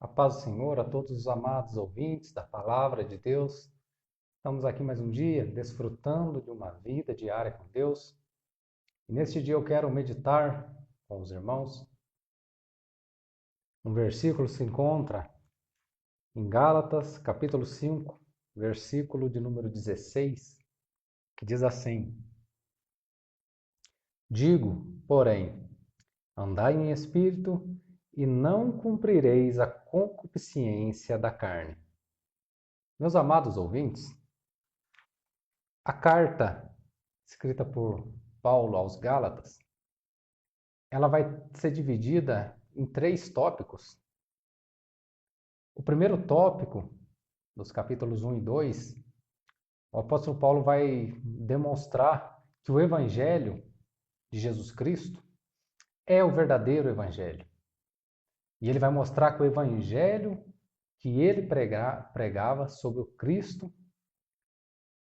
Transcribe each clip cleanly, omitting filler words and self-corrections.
A paz do Senhor a todos os amados ouvintes da Palavra de Deus. Estamos aqui mais um dia, desfrutando de uma vida diária com Deus. E neste dia eu quero meditar com os irmãos. Um versículo se encontra em Gálatas, capítulo 5, versículo de número 16, que diz assim: Digo, porém, andai em espírito e não cumprireis a concupiscência da carne. Meus amados ouvintes, a carta escrita por Paulo aos Gálatas, ela vai ser dividida em 3 tópicos. O primeiro tópico, dos capítulos 1 e 2, o apóstolo Paulo vai demonstrar que o Evangelho de Jesus Cristo é o verdadeiro Evangelho. E ele vai mostrar que o Evangelho que ele pregava sobre o Cristo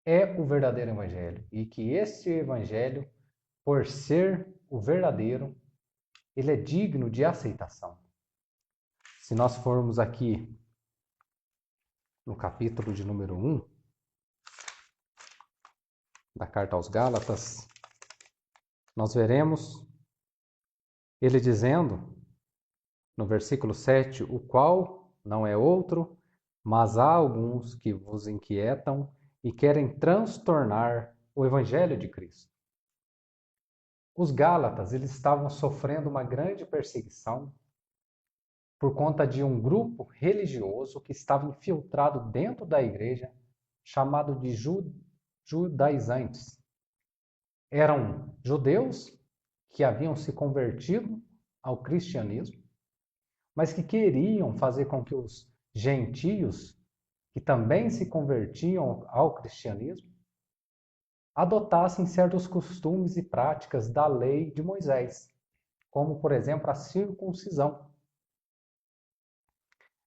é o verdadeiro Evangelho. E que este Evangelho, por ser o verdadeiro, ele é digno de aceitação. Se nós formos aqui no capítulo de número 1 da carta aos Gálatas, nós veremos ele dizendo, no versículo 7, o qual não é outro, mas há alguns que vos inquietam e querem transtornar o Evangelho de Cristo. Os Gálatas, eles estavam sofrendo uma grande perseguição por conta de um grupo religioso que estava infiltrado dentro da igreja, chamado de judaizantes. Eram judeus que haviam se convertido ao cristianismo, mas que queriam fazer com que os gentios, que também se convertiam ao cristianismo, adotassem certos costumes e práticas da lei de Moisés, como, por exemplo, a circuncisão.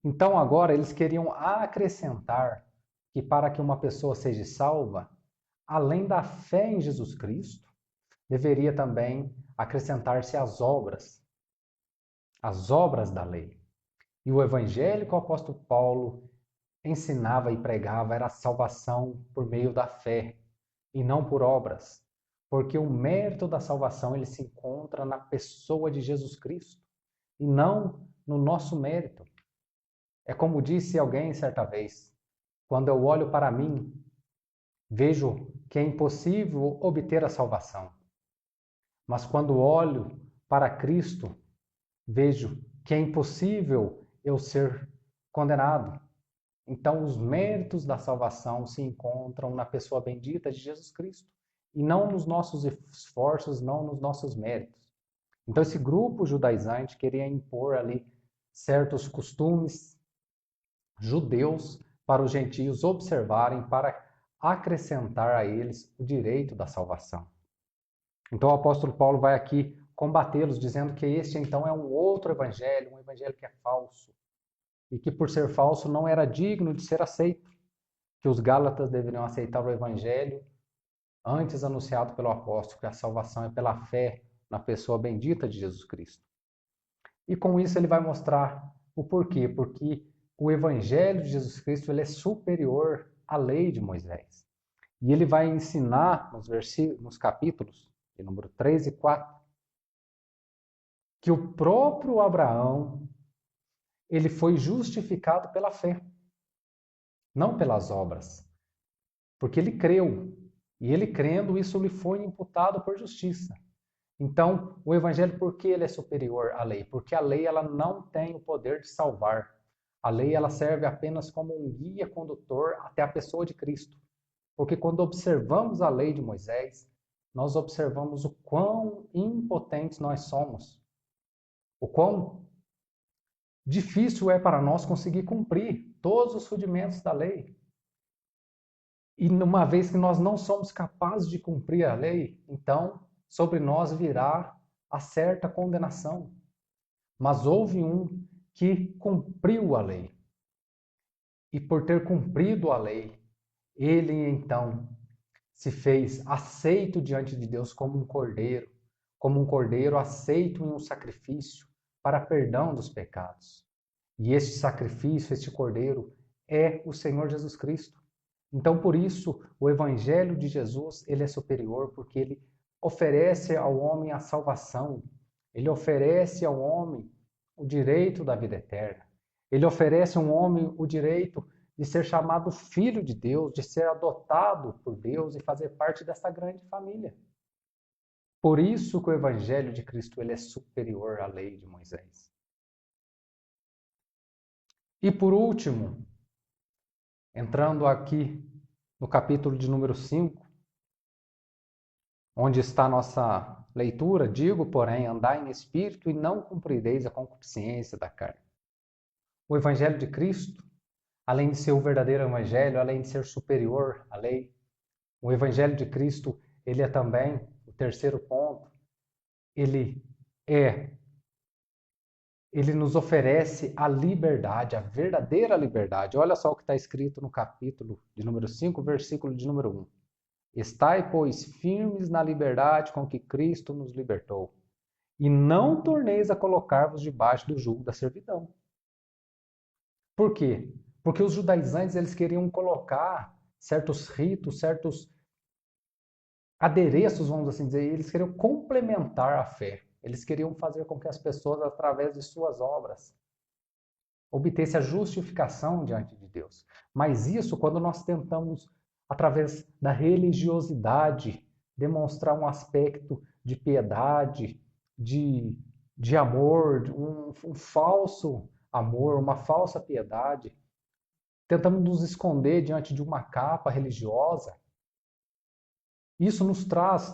Então, agora, eles queriam acrescentar que para que uma pessoa seja salva, além da fé em Jesus Cristo, deveria também acrescentar-se as obras da lei. E o evangelho que o apóstolo Paulo ensinava e pregava era a salvação por meio da fé e não por obras, porque o mérito da salvação ele se encontra na pessoa de Jesus Cristo e não no nosso mérito. É como disse alguém certa vez, quando eu olho para mim, vejo que é impossível obter a salvação. Mas quando olho para Cristo, vejo que é impossível eu ser condenado. Então, os méritos da salvação se encontram na pessoa bendita de Jesus Cristo e não nos nossos esforços, não nos nossos méritos. Então, esse grupo judaizante queria impor ali certos costumes judeus para os gentios observarem, para acrescentar a eles o direito da salvação. Então o apóstolo Paulo vai aqui combatê-los, dizendo que este então é um outro evangelho, um evangelho que é falso, e que por ser falso não era digno de ser aceito, que os gálatas deveriam aceitar o evangelho antes anunciado pelo apóstolo, que a salvação é pela fé na pessoa bendita de Jesus Cristo. E com isso ele vai mostrar o porquê, porque o evangelho de Jesus Cristo ele é superior à lei de Moisés. E ele vai ensinar nos capítulos de número 3 e 4 que o próprio Abraão ele foi justificado pela fé, não pelas obras, porque ele creu. E ele crendo, isso lhe foi imputado por justiça. Então, o evangelho, por que ele é superior à lei? Porque a lei ela não tem o poder de salvar. A lei ela serve apenas como um guia condutor até a pessoa de Cristo. Porque quando observamos a lei de Moisés, nós observamos o quão impotentes nós somos. O quão difícil é para nós conseguir cumprir todos os rudimentos da lei. E uma vez que nós não somos capazes de cumprir a lei, então sobre nós virá a certa condenação. Mas houve um que cumpriu a lei. E por ter cumprido a lei, ele então se fez aceito diante de Deus como um cordeiro aceito em um sacrifício para perdão dos pecados. E este sacrifício, este cordeiro, é o Senhor Jesus Cristo. Então, por isso, o Evangelho de Jesus, ele é superior, porque ele oferece ao homem a salvação. Ele oferece ao homem o direito da vida eterna. Ele oferece ao homem o direito de ser chamado filho de Deus, de ser adotado por Deus e fazer parte dessa grande família. Por isso que o Evangelho de Cristo ele é superior à lei de Moisés. E por último, entrando aqui no capítulo de número 5, onde está a nossa leitura, digo, porém, andai em espírito e não cumprireis a concupiscência da carne. O Evangelho de Cristo, além de ser o verdadeiro Evangelho, além de ser superior à lei, o Evangelho de Cristo, ele é também, o terceiro ponto, ele nos oferece a liberdade, a verdadeira liberdade. Olha só o que está escrito no capítulo de número 5, versículo de número 1. Estai, pois, firmes na liberdade com que Cristo nos libertou, e não torneis a colocar-vos debaixo do jugo da servidão. Por quê? Porque os judaizantes eles queriam colocar certos ritos, certos adereços, vamos assim dizer, eles queriam complementar a fé. Eles queriam fazer com que as pessoas, através de suas obras, obtessem a justificação diante de Deus. Mas isso, quando nós tentamos, através da religiosidade, demonstrar um aspecto de piedade, de amor, um falso amor, uma falsa piedade, tentamos nos esconder diante de uma capa religiosa, isso nos traz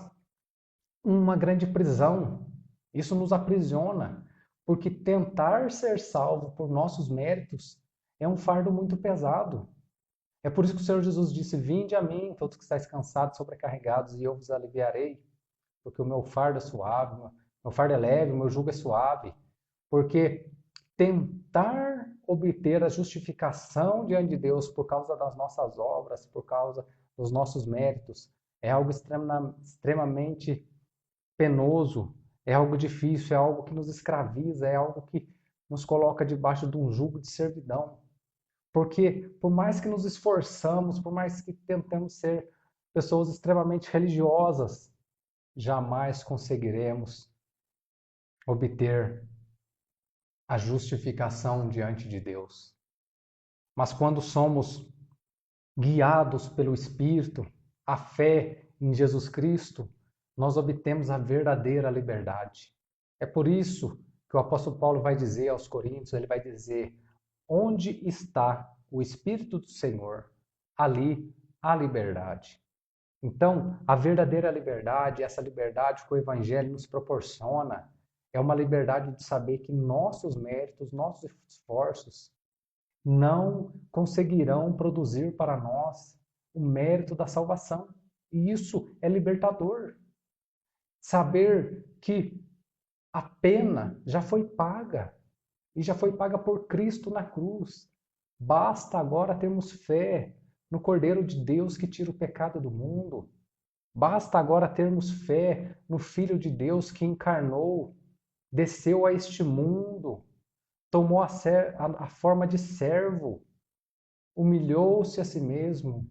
uma grande prisão. Isso nos aprisiona, porque tentar ser salvo por nossos méritos é um fardo muito pesado. É por isso que o Senhor Jesus disse: vinde a mim, todos que estáis cansados, sobrecarregados, e eu vos aliviarei, porque o meu fardo é suave, meu fardo é leve, o meu jugo é suave. Porque tentar obter a justificação diante de Deus por causa das nossas obras, por causa dos nossos méritos, é algo extremamente penoso, é algo difícil, é algo que nos escraviza, é algo que nos coloca debaixo de um jugo de servidão. Porque por mais que nos esforçamos, por mais que tentemos ser pessoas extremamente religiosas, jamais conseguiremos obter a justificação diante de Deus. Mas quando somos guiados pelo Espírito, a fé em Jesus Cristo, nós obtemos a verdadeira liberdade. É por isso que o apóstolo Paulo vai dizer aos Coríntios, ele vai dizer: onde está o Espírito do Senhor, ali há liberdade. Então, a verdadeira liberdade, essa liberdade que o Evangelho nos proporciona, é uma liberdade de saber que nossos méritos, nossos esforços, não conseguirão produzir para nós o mérito da salvação. E isso é libertador. Saber que a pena já foi paga, e já foi paga por Cristo na cruz. Basta agora termos fé no Cordeiro de Deus que tira o pecado do mundo. Basta agora termos fé no Filho de Deus que encarnou, desceu a este mundo, tomou a forma de servo, humilhou-se a si mesmo,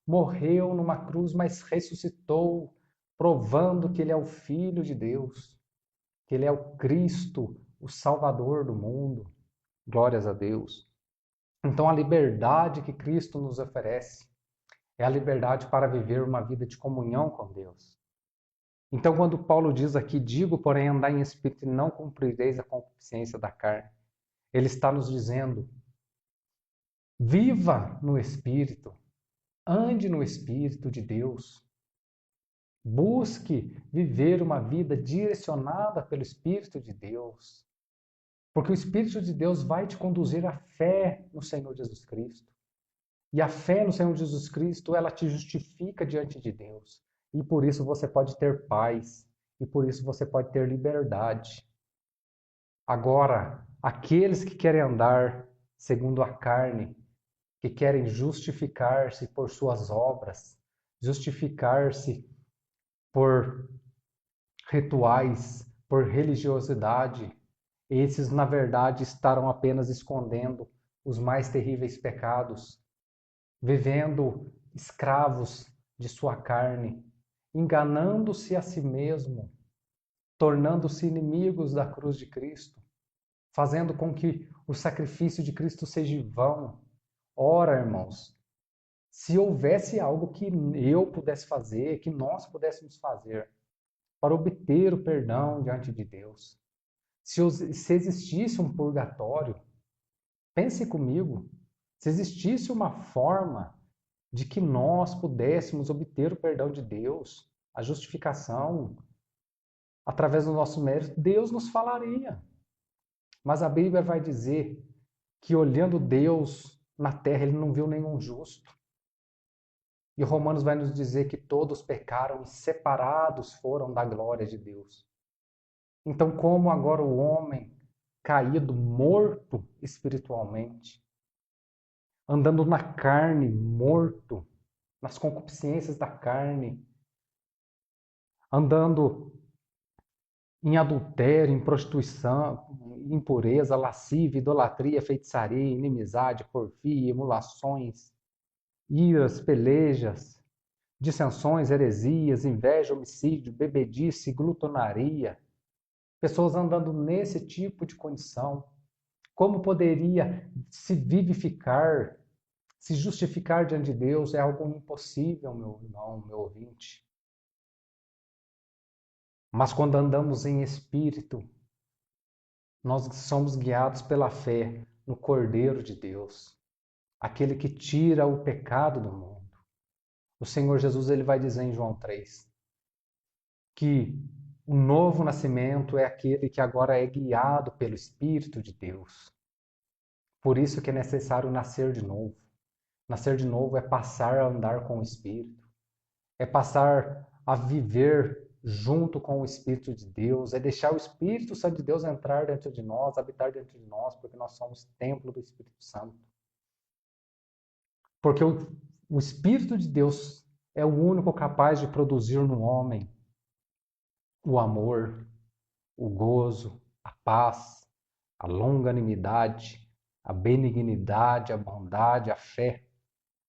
morreu numa cruz, mas ressuscitou, provando que ele é o Filho de Deus, que ele é o Cristo, o Salvador do mundo. Glórias a Deus. Então, a liberdade que Cristo nos oferece é a liberdade para viver uma vida de comunhão com Deus. Então, quando Paulo diz aqui, digo, porém, andai em espírito e não cumprireis a concupiscência da carne, ele está nos dizendo: viva no Espírito, ande no Espírito de Deus, busque viver uma vida direcionada pelo Espírito de Deus, porque o Espírito de Deus vai te conduzir à fé no Senhor Jesus Cristo. E a fé no Senhor Jesus Cristo, ela te justifica diante de Deus. E por isso você pode ter paz, e por isso você pode ter liberdade. Agora, aqueles que querem andar segundo a carne, que querem justificar-se por suas obras, justificar-se por rituais, por religiosidade, Esses, na verdade, estarão apenas escondendo os mais terríveis pecados, vivendo escravos de sua carne, enganando-se a si mesmo, tornando-se inimigos da cruz de Cristo, fazendo com que o sacrifício de Cristo seja vão. Ora, irmãos, se houvesse algo que eu pudesse fazer, que nós pudéssemos fazer para obter o perdão diante de Deus, se existisse um purgatório, pense comigo, se existisse uma forma de que nós pudéssemos obter o perdão de Deus, a justificação, através do nosso mérito, Deus nos falaria. Mas a Bíblia vai dizer que olhando Deus na terra, ele não viu nenhum justo. E Romanos vai nos dizer que todos pecaram e separados foram da glória de Deus. Então, como agora o homem caído, morto espiritualmente, andando na carne, morto, nas concupiscências da carne, andando em adultério, em prostituição, impureza, lascívia, idolatria, feitiçaria, inimizade, porfia, emulações, iras, pelejas, dissensões, heresias, inveja, homicídio, bebedice, glutonaria. Pessoas andando nesse tipo de condição. Como poderia se vivificar, se justificar diante de Deus? É algo impossível, meu irmão, meu ouvinte. Mas quando andamos em espírito, nós somos guiados pela fé no Cordeiro de Deus, aquele que tira o pecado do mundo. O Senhor Jesus ele vai dizer em João 3 que o novo nascimento é aquele que agora é guiado pelo Espírito de Deus. Por isso que é necessário nascer de novo. Nascer de novo é passar a andar com o Espírito, é passar a viver junto com o Espírito de Deus, é deixar o Espírito Santo de Deus entrar dentro de nós, habitar dentro de nós, porque nós somos templo do Espírito Santo. Porque o Espírito de Deus é o único capaz de produzir no homem o amor, o gozo, a paz, a longanimidade, a benignidade, a bondade, a fé,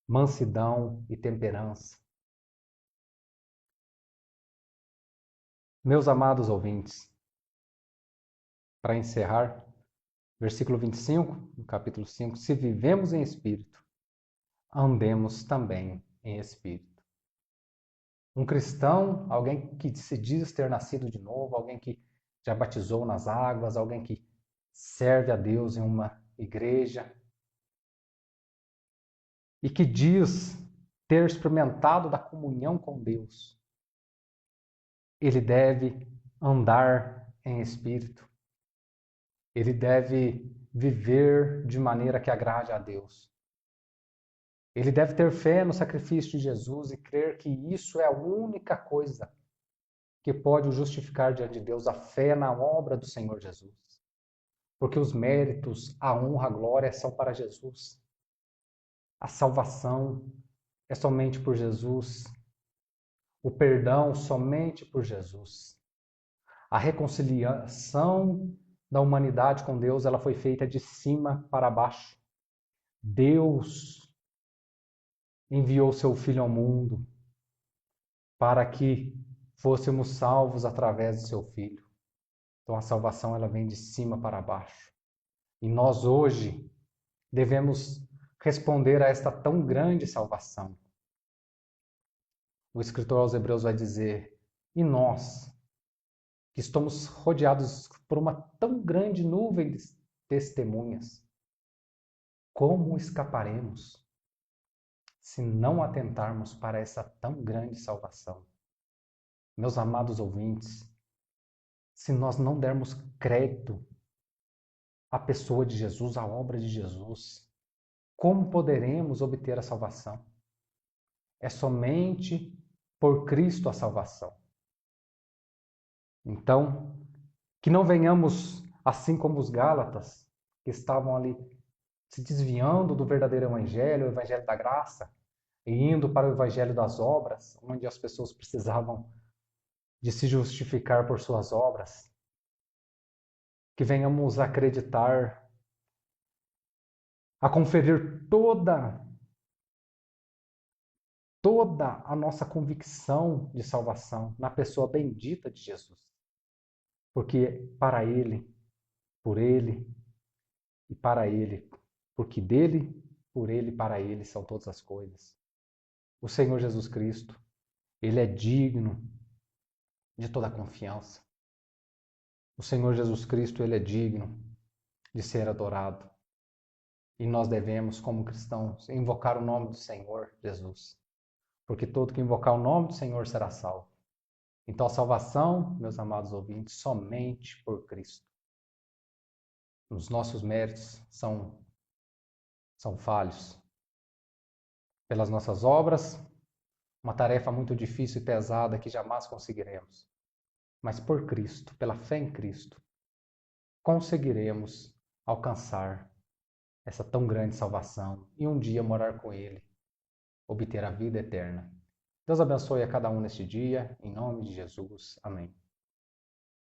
mansidão e temperança. Meus amados ouvintes, para encerrar, versículo 25, no capítulo 5, se vivemos em espírito, andemos também em espírito. Um cristão, alguém que se diz ter nascido de novo, alguém que já batizou nas águas, alguém que serve a Deus em uma igreja e que diz ter experimentado da comunhão com Deus, ele deve andar em espírito. Ele deve viver de maneira que agrade a Deus. Ele deve ter fé no sacrifício de Jesus e crer que isso é a única coisa que pode o justificar diante de Deus, a fé na obra do Senhor Jesus. Porque os méritos, a honra, a glória são para Jesus. A salvação é somente por Jesus. O perdão somente por Jesus. A reconciliação da humanidade com Deus, ela foi feita de cima para baixo. Deus enviou seu Filho ao mundo para que fôssemos salvos através do seu Filho. Então a salvação ela vem de cima para baixo. E nós hoje devemos responder a esta tão grande salvação. O escritor aos Hebreus vai dizer: e nós, que estamos rodeados por uma tão grande nuvem de testemunhas, como escaparemos se não atentarmos para essa tão grande salvação? Meus amados ouvintes, se nós não dermos crédito à pessoa de Jesus, à obra de Jesus, como poderemos obter a salvação? É somente por Cristo a salvação. Então, que não venhamos assim como os Gálatas, que estavam ali se desviando do verdadeiro evangelho, o evangelho da graça, e indo para o evangelho das obras, onde as pessoas precisavam de se justificar por suas obras. que venhamos a acreditar, a conferir toda a nossa convicção de salvação na pessoa bendita de Jesus. Porque para Ele, por Ele e para Ele, porque dele, por Ele e para Ele são todas as coisas. O Senhor Jesus Cristo, Ele é digno de toda a confiança. O Senhor Jesus Cristo, Ele é digno de ser adorado. E nós devemos, como cristãos, invocar o nome do Senhor Jesus. Porque todo que invocar o nome do Senhor será salvo. Então a salvação, meus amados ouvintes, somente por Cristo. Os nossos méritos são falhos. Pelas nossas obras, uma tarefa muito difícil e pesada que jamais conseguiremos. Mas por Cristo, pela fé em Cristo, conseguiremos alcançar essa tão grande salvação e um dia morar com Ele, obter a vida eterna. Deus abençoe a cada um neste dia, em nome de Jesus. Amém.